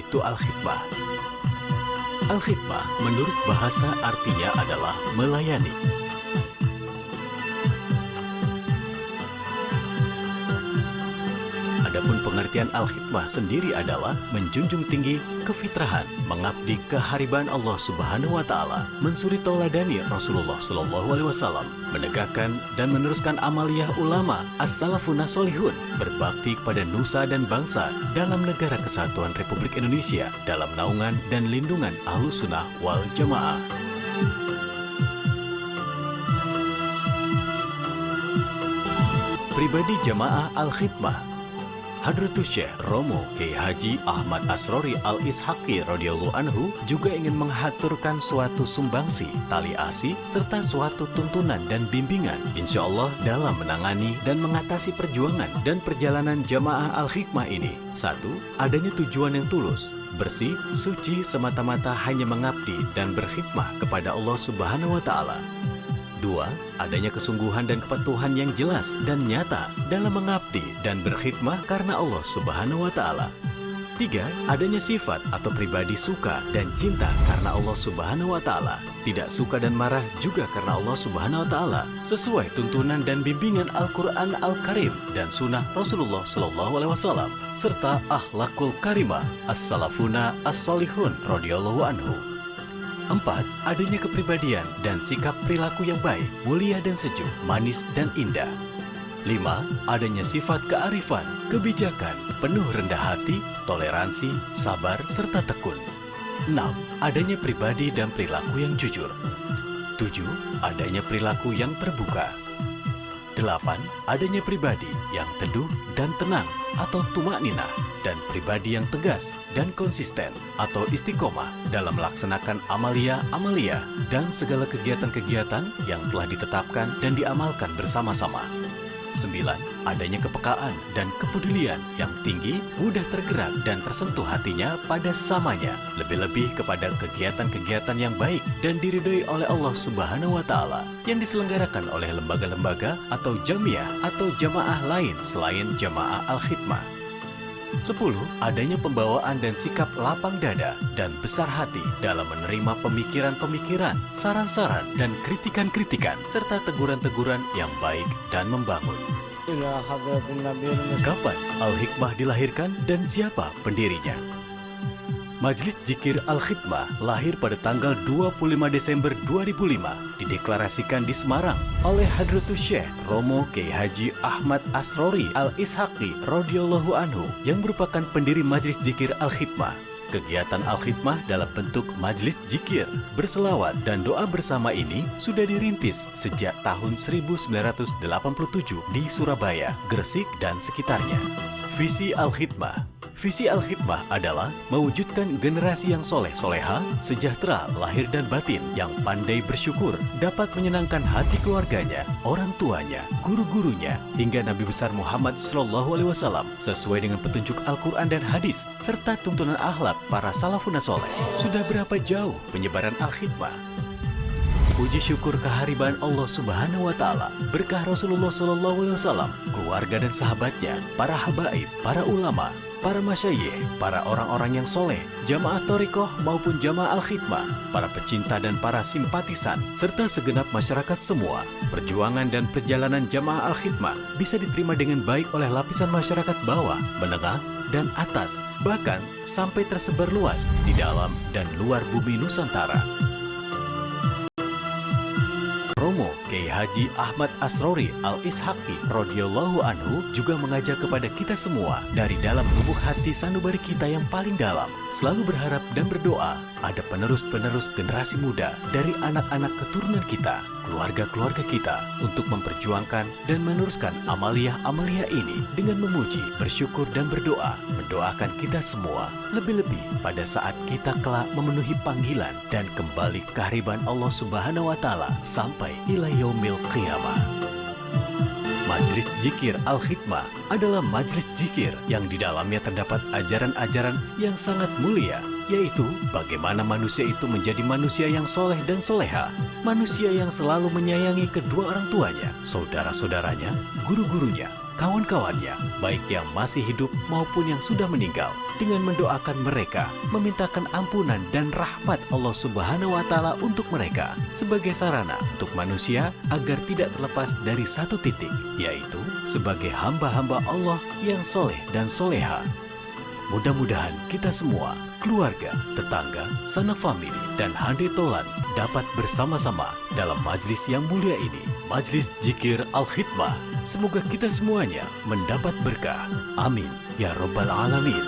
itu Al-Khidmah? Al-Khidmah menurut bahasa artinya adalah melayani. Adapun pengertian Al-Khidmah sendiri adalah menjunjung tinggi kefitrahan, mengabdi keharibaan Allah Subhanahu wa Ta'ala, mensuri tauladani Rasulullah Shallallahu Alaihi Wasallam, menegakkan dan meneruskan amaliyah ulama as-salafun solihun, berbakti kepada nusa dan bangsa dalam negara kesatuan Republik Indonesia dalam naungan dan lindungan Ahlus Sunnah wal Jamaah. Pribadi Jamaah Al-Khidmah Hadratus Syekh Romo Kiai Haji Ahmad Asrori Al-Ishaqi radhiyallahu anhu juga ingin menghaturkan suatu sumbangsi, tali asi, serta suatu tuntunan dan bimbingan insya Allah dalam menangani dan mengatasi perjuangan dan perjalanan Jamaah Al-Khidmah ini. 1. Adanya tujuan yang tulus, bersih, suci semata-mata hanya mengabdi dan berkhidmah kepada Allah Subhanahu wa Ta'ala. 2. Adanya kesungguhan dan kepatuhan yang jelas dan nyata dalam mengabdi dan berkhidmah karena Allah Subhanahu wa Ta'ala. 3. Adanya sifat atau pribadi suka dan cinta karena Allah Subhanahu wa Ta'ala, tidak suka dan marah juga karena Allah Subhanahu wa Ta'ala, sesuai tuntunan dan bimbingan Al-Quran Al-Karim dan sunnah Rasulullah Sallallahu Alaihi Wasallam, serta akhlakul karimah as-salafuna as-solihun radhiyallahu anhu. 4. Adanya kepribadian dan sikap perilaku yang baik, mulia dan sejuk, manis dan indah. 5. Adanya sifat kearifan, kebijakan, penuh rendah hati, toleransi, sabar, serta tekun. 6. Adanya pribadi dan perilaku yang jujur. 7. Adanya perilaku yang terbuka. 8. Adanya pribadi yang teduh dan tenang atau tumakninah, dan pribadi yang tegas dan konsisten atau istiqomah dalam melaksanakan amalia-amalia dan segala kegiatan-kegiatan yang telah ditetapkan dan diamalkan bersama-sama. 9. Adanya kepekaan dan kepedulian yang tinggi, mudah tergerak dan tersentuh hatinya pada sesamanya, lebih-lebih kepada kegiatan-kegiatan yang baik dan diridhoi oleh Allah Subhanahu wa Ta'ala yang diselenggarakan oleh lembaga-lembaga atau jamiah atau jamaah lain selain Jamaah Al-Khidmah. 10. Adanya pembawaan dan sikap lapang dada dan besar hati dalam menerima pemikiran-pemikiran, saran-saran, dan kritikan-kritikan, serta teguran-teguran yang baik dan membangun. Kapan Al-Hikmah dilahirkan dan siapa pendirinya? Majelis Dzikir Al-Khidmah lahir pada tanggal 25 Desember 2005, dideklarasikan di Semarang oleh Hadratus Syekh Romo Kiai Haji Ahmad Asrori Al-Ishaqi radhiyallahu anhu yang merupakan pendiri Majelis Dzikir Al-Khidmah. Kegiatan Al-Khidmah dalam bentuk majelis dzikir, berselawat, dan doa bersama ini sudah dirintis sejak tahun 1987 di Surabaya, Gresik, dan sekitarnya. Visi Al-Khidmah. Visi Al-Khidmah adalah mewujudkan generasi yang soleh-soleha, sejahtera lahir dan batin, yang pandai bersyukur, dapat menyenangkan hati keluarganya, orang tuanya, guru-gurunya, hingga Nabi besar Muhammad SAW sesuai dengan petunjuk Al-Quran dan hadis, serta tuntunan akhlak para salafun soleh. Sudah berapa jauh penyebaran Al-Khidmah? Puji syukur keharibaan Allah Subhanahu wa Ta'ala, berkah Rasulullah SAW, keluarga dan sahabatnya, para habaib, para ulama, para masyayikh, para orang-orang yang soleh, jamaah thariqah maupun jamaah Al-Khidmah, para pecinta dan para simpatisan, serta segenap masyarakat semua. Perjuangan dan perjalanan jamaah Al-Khidmah bisa diterima dengan baik oleh lapisan masyarakat bawah, menengah, dan atas, bahkan sampai tersebar luas di dalam dan luar bumi Nusantara. Romo Kiai Haji Ahmad Asrori Al-Ishaqi radhiyallahu anhu juga mengajak kepada kita semua dari dalam lubuk hati sanubari kita yang paling dalam, selalu berharap dan berdoa ada penerus-penerus generasi muda dari anak-anak keturunan kita, keluarga-keluarga kita, untuk memperjuangkan dan meneruskan amalia-amalia ini dengan memuji, bersyukur, dan berdoa, mendoakan kita semua, lebih-lebih pada saat kita kelak memenuhi panggilan dan kembali kehariban Allah Subhanahu wa Ta'ala sampai ila yaumil qiyamah. Majelis Dzikir Al-Khidmah adalah majelis dzikir yang di dalamnya terdapat ajaran-ajaran yang sangat mulia, yaitu bagaimana manusia itu menjadi manusia yang soleh dan soleha, manusia yang selalu menyayangi kedua orang tuanya, saudara-saudaranya, guru-gurunya, kawan-kawannya, baik yang masih hidup maupun yang sudah meninggal, dengan mendoakan mereka, memintakan ampunan dan rahmat Allah Subhanahu wa Ta'ala untuk mereka, sebagai sarana untuk manusia agar tidak terlepas dari satu titik, yaitu sebagai hamba-hamba Allah yang soleh dan soleha. Mudah-mudahan kita semua, keluarga, tetangga, sanak famili, dan hande tolan dapat bersama-sama dalam majlis yang mulia ini, Majlis Zikir Al-Khidmah. Semoga kita semuanya mendapat berkah. Amin. Ya Rabbal Alamin.